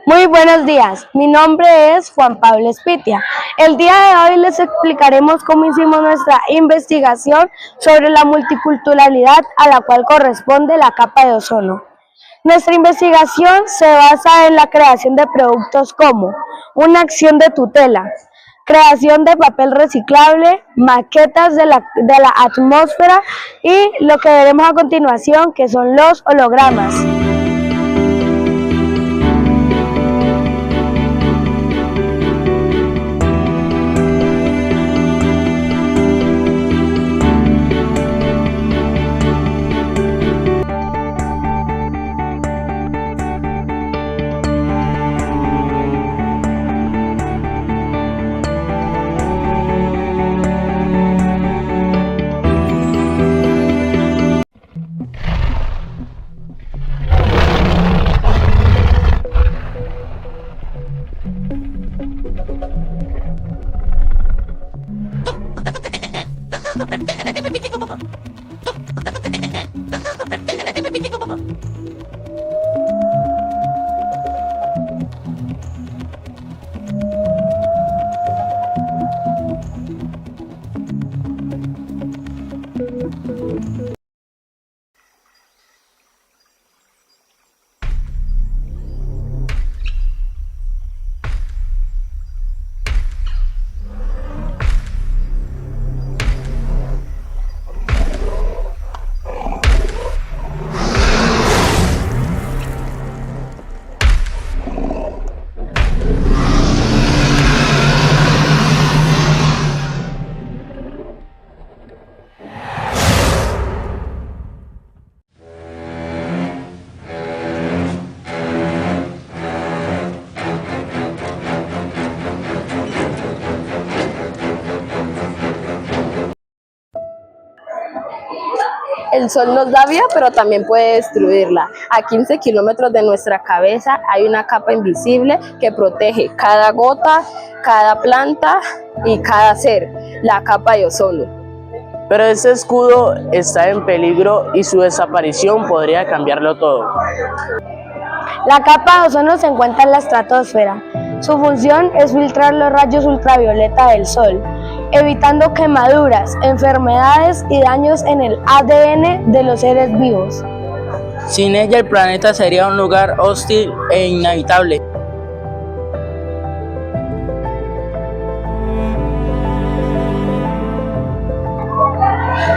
Muy buenos días, mi nombre es Juan Pablo Espitia. El día de hoy les explicaremos cómo hicimos nuestra investigación sobre la multiculturalidad a la cual corresponde la capa de ozono. Nuestra investigación se basa en la creación de productos como una acción de tutela, creación de papel reciclable, maquetas de la atmósfera y lo que veremos a continuación, que son los hologramas. El sol nos da vida, pero también puede destruirla. A 15 kilómetros de nuestra cabeza hay una capa invisible que protege cada gota, cada planta y cada ser, la capa de ozono. Pero ese escudo está en peligro y su desaparición podría cambiarlo todo. La capa de ozono se encuentra en la estratosfera. Su función es filtrar los rayos ultravioleta del sol, evitando quemaduras, enfermedades y daños en el ADN de los seres vivos. Sin ella el planeta sería un lugar hostil e inhabitable.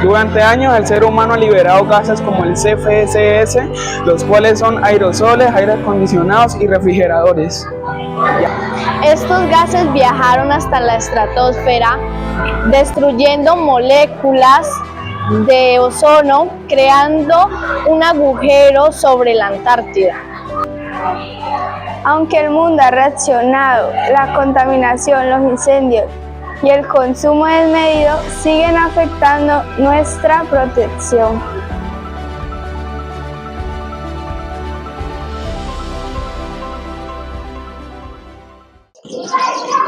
Durante años el ser humano ha liberado gases como el CFCs, los cuales son aerosoles, aire acondicionados y refrigeradores. Estos gases viajaron hasta la estratosfera, destruyendo moléculas de ozono, creando un agujero sobre la Antártida. Aunque el mundo ha reaccionado, la contaminación, los incendios y el consumo desmedido siguen afectando nuestra protección.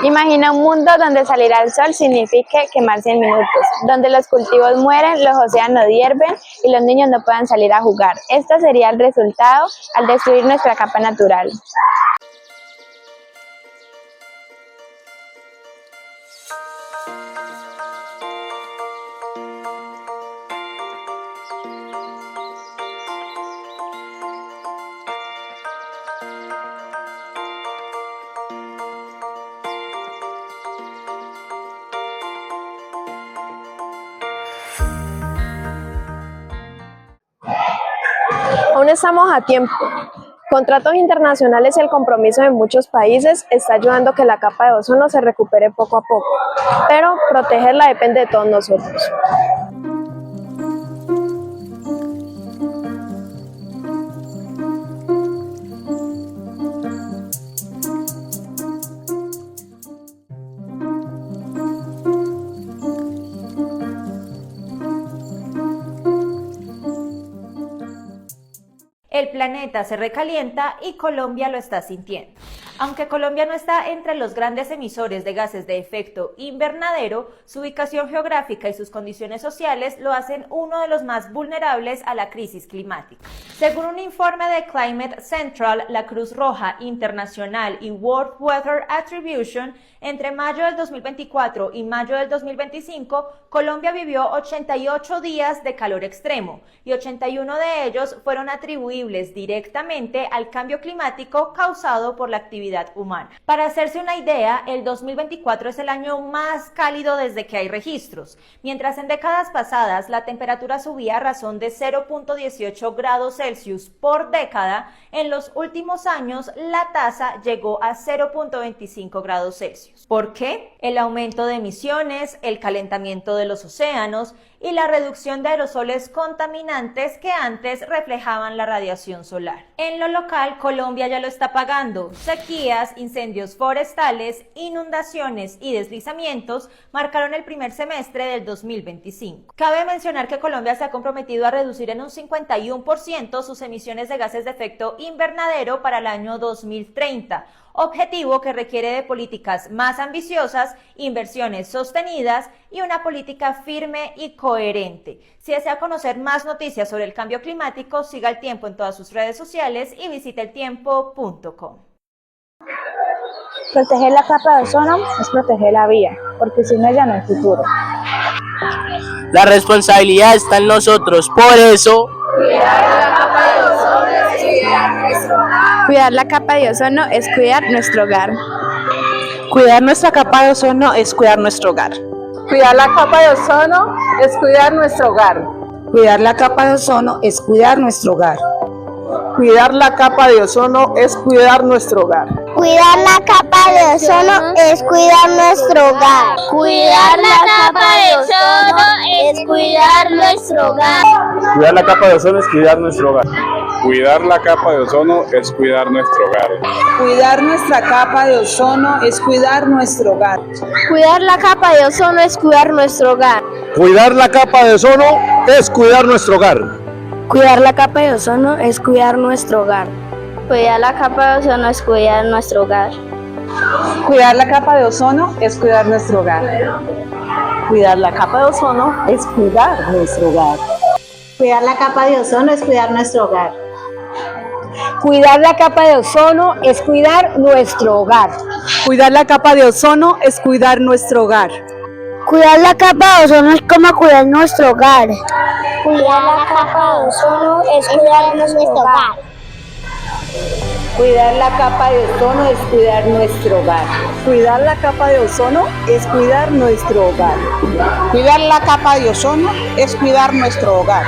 Imagina un mundo donde salir al sol signifique quemarse en minutos, donde los cultivos mueren, los océanos hierven y los niños no puedan salir a jugar. Este sería el resultado al destruir nuestra capa natural. Aún estamos a tiempo. Contratos internacionales y el compromiso de muchos países está ayudando a que la capa de ozono se recupere poco a poco, pero protegerla depende de todos nosotros. El planeta se recalienta y Colombia lo está sintiendo. Aunque Colombia no está entre los grandes emisores de gases de efecto invernadero, su ubicación geográfica y sus condiciones sociales lo hacen uno de los más vulnerables a la crisis climática. Según un informe de Climate Central, la Cruz Roja Internacional y World Weather Attribution, entre mayo del 2024 y mayo del 2025, Colombia vivió 88 días de calor extremo y 81 de ellos fueron atribuibles directamente al cambio climático causado por la actividad humana. Para hacerse una idea, el 2024 es el año más cálido desde que hay registros. Mientras en décadas pasadas la temperatura subía a razón de 0.18 grados Celsius por década, en los últimos años la tasa llegó a 0.25 grados Celsius. ¿Por qué? El aumento de emisiones, el calentamiento de los océanos y la reducción de aerosoles contaminantes que antes reflejaban la radiación solar. En lo local, Colombia ya lo está pagando. Sequías, incendios forestales, inundaciones y deslizamientos marcaron el primer semestre del 2025. Cabe mencionar que Colombia se ha comprometido a reducir en un 51% sus emisiones de gases de efecto invernadero para el año 2030, objetivo que requiere de políticas más ambiciosas, inversiones sostenidas y una política firme y coherente. Si desea conocer más noticias sobre el cambio climático, siga El Tiempo en todas sus redes sociales y visite eltiempo.com. Proteger la capa de ozono es proteger la vida, porque sin ella no hay futuro. La responsabilidad está en nosotros, por eso Cuidar la capa de ozono es cuidar nuestro hogar. Cuidar nuestra capa de ozono es cuidar nuestro hogar. Cuidar la capa de ozono es cuidar nuestro hogar. Cuidar la capa de ozono es cuidar nuestro hogar. Cuidar la capa de ozono es cuidar nuestro hogar. Cuidar la capa de ozono es cuidar nuestro hogar. Cuidar la capa de ozono es cuidar nuestro hogar. Cuidar la capa de ozono es cuidar nuestro hogar. Cuidar la capa de ozono es cuidar nuestro hogar. Cuidar nuestra capa de ozono es cuidar nuestro hogar. Cuidar la capa de ozono es cuidar nuestro hogar. Cuidar la capa de ozono es cuidar nuestro hogar. Cuidar la capa de ozono es cuidar nuestro hogar. Cuidar la capa de ozono es cuidar nuestro hogar. Cuidar la capa de ozono es cuidar nuestro hogar. Cuidar la capa de ozono es cuidar nuestro hogar. Cuidar la capa de ozono es cuidar nuestro hogar. Cuidar la capa de ozono es cuidar nuestro hogar. Cuidar la capa de ozono es cuidar nuestro hogar. Cuidar la capa de ozono es como cuidar nuestro hogar. Cuidar la capa de ozono es cuidar nuestro hogar. Cuidar la capa de ozono es cuidar nuestro hogar. Cuidar la capa de ozono es cuidar nuestro hogar. Cuidar la capa de ozono es cuidar nuestro hogar.